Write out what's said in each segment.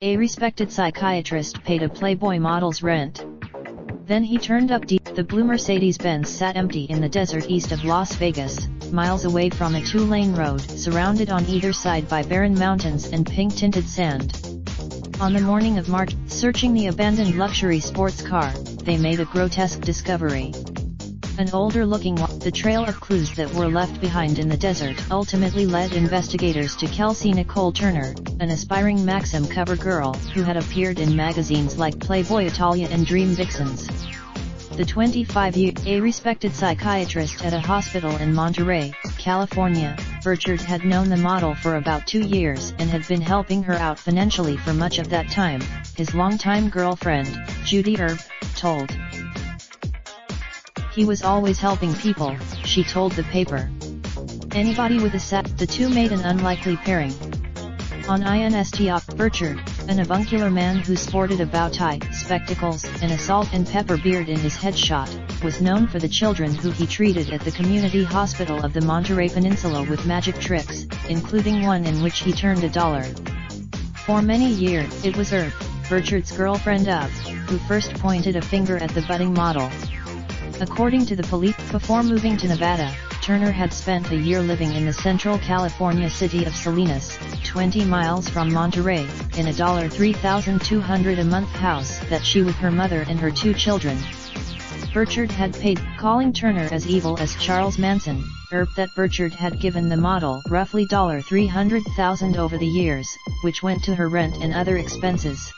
A respected psychiatrist paid a Playboy model's rent. Then he turned up the blue Mercedes-Benz sat empty in the desert east of Las Vegas, miles away from a two-lane road surrounded on either side by barren mountains and pink-tinted sand. On the morning of March, searching the abandoned luxury sports car, they made a grotesque discovery. An older-looking the trail of clues that were left behind in the desert ultimately led investigators to Kelsey Nicole Turner, an aspiring Maxim cover girl who had appeared in magazines like Playboy Italia and Dream Vixens. The 25-year, respected psychiatrist at a hospital in Monterey, California, Burchard had known the model for about 2 years and had been helping her out financially for much of that time, his longtime girlfriend, Judy Erb, told. He was always helping people, she told the paper. Anybody with a set, the two made an unlikely pairing. On INST, Burchard, an avuncular man who sported a bow tie, spectacles, and a salt and pepper beard in his headshot, was known for the children who he treated at the community hospital of the Monterey Peninsula with magic tricks, including one in which he turned $1. For many years, it was Herb, Burchard's girlfriend who first pointed a finger at the budding model. According to the police, before moving to Nevada, Turner had spent a year living in the central California city of Salinas, 20 miles from Monterey, in a $3,200 a month house that she with her mother and her 2 children. Burchard had paid, calling Turner as evil as Charles Manson, that Burchard had given the model roughly $300,000 over the years, which went to her rent and other expenses.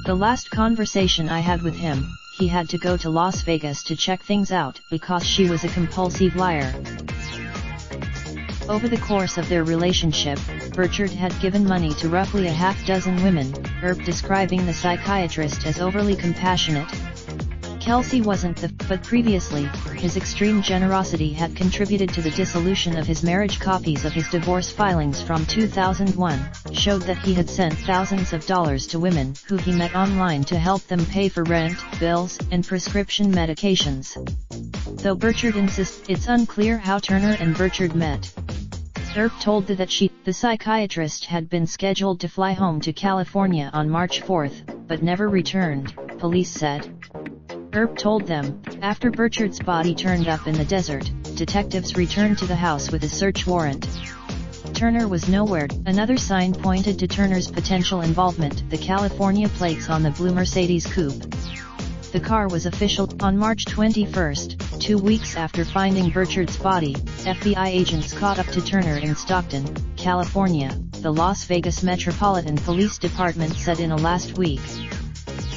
The last conversation I had with him, he had to go to Las Vegas to check things out because she was a compulsive liar. Over the course of their relationship, Burchard had given money to roughly a half-dozen women, Herb describing the psychiatrist as overly compassionate. Kelsey wasn't but previously, his extreme generosity had contributed to the dissolution of his marriage. Copies of his divorce filings from 2001 showed that he had sent thousands of dollars to women who he met online to help them pay for rent, bills, and prescription medications. Though Burchard insists it's unclear how Turner and Burchard met. Herb told that the psychiatrist had been scheduled to fly home to California on March 4, but never returned, police said. Herb told them, after Burchard's body turned up in the desert, detectives returned to the house with a search warrant. Turner was nowhere. Another sign pointed to Turner's potential involvement: the California plates on the blue Mercedes coupe. The car was official. On March 21, 2 weeks after finding Burchard's body, FBI agents caught up to Turner in Stockton, California, the Las Vegas Metropolitan Police Department said in a last week.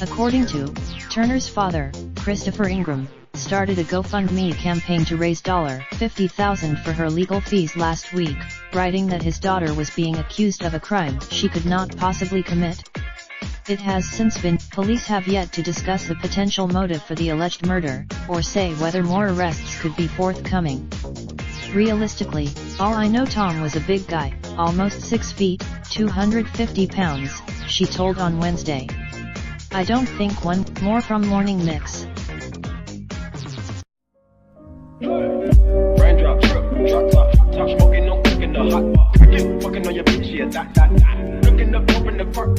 According to Turner's father, Christopher Ingram, started a GoFundMe campaign to raise $50,000 for her legal fees last week, writing that his daughter was being accused of a crime she could not possibly commit. It has since been. Police have yet to discuss the potential motive for the alleged murder, or say whether more arrests could be forthcoming. Realistically, all I know, Tom was a big guy, almost 6 feet, 250 pounds, she told on Wednesday. I don't think one. More from Morning Mix. Raindrop, drop top, smoking, no cooking the hot pot. Fucking on your bitch, yeah, that. Looking up, open the park,